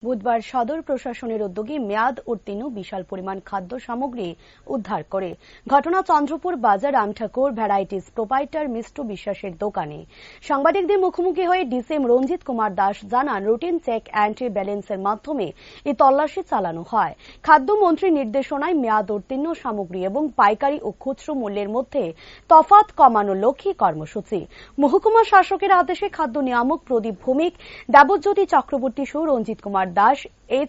বুধবার সদর প্রশাসনের উদ্যোগে মেয়াদ উত্তীর্ণ বিশাল পরিমাণ খাদ্য সামগ্রী উদ্ধার করে ঘটনা চন্দ্রপুর বাজার রামঠাকুর ভ্যারাইটিস প্রোপাইটার মিষ্টু বিশ্বাসের দোকানে। সাংবাদিকদের মুখোমুখি হয়ে ডিসিএম রঞ্জিত কুমার দাস জানান, রুটিন চেক অ্যান্ড ব্যালেন্সের মাধ্যমে এই তল্লাশি চালানো হয়। খাদ্যমন্ত্রীর নির্দেশনায় মেয়াদ উত্তীর্ণ সামগ্রী এবং পাইকারি ও খুচরো মূল্যের মধ্যে তফাৎ কমানোর লক্ষ্যে কর্মসূচি। মহকুমা শাসকের আদেশে খাদ্য নিয়ামক প্রদীপ ভৌমিক, দেবজ্যোতি চক্রবর্তী সহ রঞ্জিত কুমার দাস,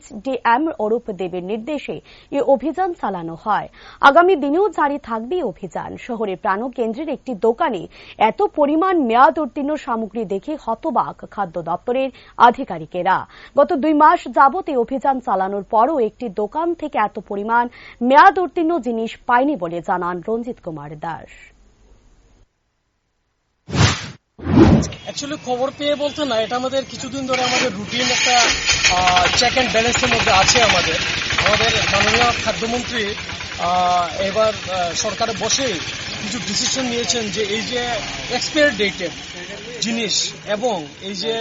HDM অরূপ দেবের নির্দেশে এই অভিযান চালানো হয়। আগামী দিনেও জারি থাকবে অভিযান। শহরের প্রাণকেন্দ্রের একটি দোকানে এত পরিমাণ মেয়াদ উত্তীর্ণ সামগ্রী দেখে হতবাক খাদ্য দপ্তরের আধিকারিকেরা। গত 2 মাস যাবত এই অভিযান চালানোর পরও একটি দোকান থেকে এত পরিমাণ মেয়াদ উত্তীর্ণ জিনিস পায়নি বলে জানান রঞ্জিত কুমার দাস। অ্যাকচুয়ালি খবর পেয়ে বলতে না, এটা আমাদের কিছুদিন ধরে আমাদের রুটিন একটা চেক অ্যান্ড ব্যালেন্সের মধ্যে আছে। আমাদের মাননীয় খাদ্যমন্ত্রী এবার সরকারে বসে কিছু ডিসিশন নিয়েছেন যে এই যে এক্সপায়ার ডেটেড জিনিস এবং এই যে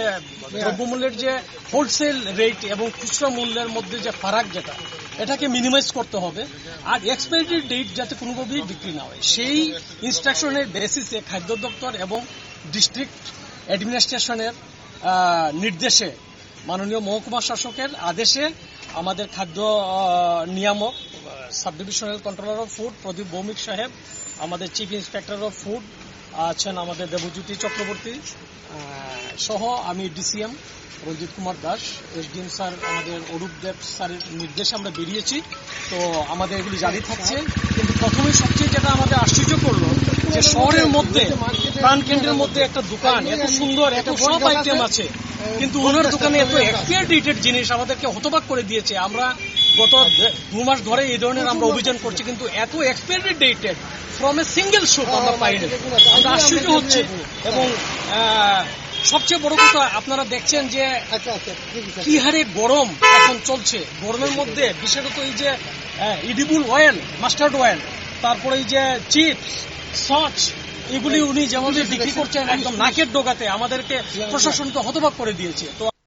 দ্রব্যমূল্যের যে হোলসেল রেট এবং খুচরা মূল্যের মধ্যে যে ফারাক যেটা, এটাকে মিনিমাইজ করতে হবে। আর এক্সপায়ারি ডেট যাতে কোনোভাবেই বিক্রি না হয়, সেই ইনস্ট্রাকশনের বেসিসে খাদ্য দপ্তর এবং ডিস্ট্রিক্ট অ্যাডমিনিস্ট্রেশনের নির্দেশে, মাননীয় মহকুমা শাসকের আদেশে আমাদের খাদ্য নিয়ামক sub divisional controller of food Pradip Bhowmik সাহেব, আমাদের চিফ ইন্সপেক্টর অফ ফুড আছেন আমাদের দেবজ্যোতি চক্রবর্তী সহ আমি DCM Ranjit Kumar Das, SDM sir আমাদের অরূপ দেব স্যারের নির্দেশে আমরা বেরিয়েছি। তো আমাদের এগুলি জারি থাকছে। কিন্তু প্রথমে সবচেয়ে যেটা আমাদের আশ্চর্য করলো যে শহরের মধ্যে প্রাণকেন্দ্রের মধ্যে একটা দোকান, এত সুন্দর, এত সব আইটেম আছে, কিন্তু ওনার দোকানে এত এক্সপায়ার ডেটেড জিনিস আমাদেরকে হতবাক করে দিয়েছে। আমরা গত 2 মাস ধরে এই ধরনের আমরা অভিযান করছি, কিন্তু এত expire dated from a single shop আমরা পাইনি। আমরা আশ্চর্য হচ্ছে। এবং সবচেয়ে বড় কথা, আপনারা দেখছেন যে কি হারে গরম এখন চলছে। গরমের মধ্যে বিশেষত এই যে ইডিবল অয়েল, মাস্টার্ড অয়েল, তারপরে এই যে চিপস, সস, এগুলি উনি যেমন বিক্রি করছেন একদম নাকের ডগাতে, আমাদেরকে প্রশাসনকে হতবাক করে দিয়েছে। তো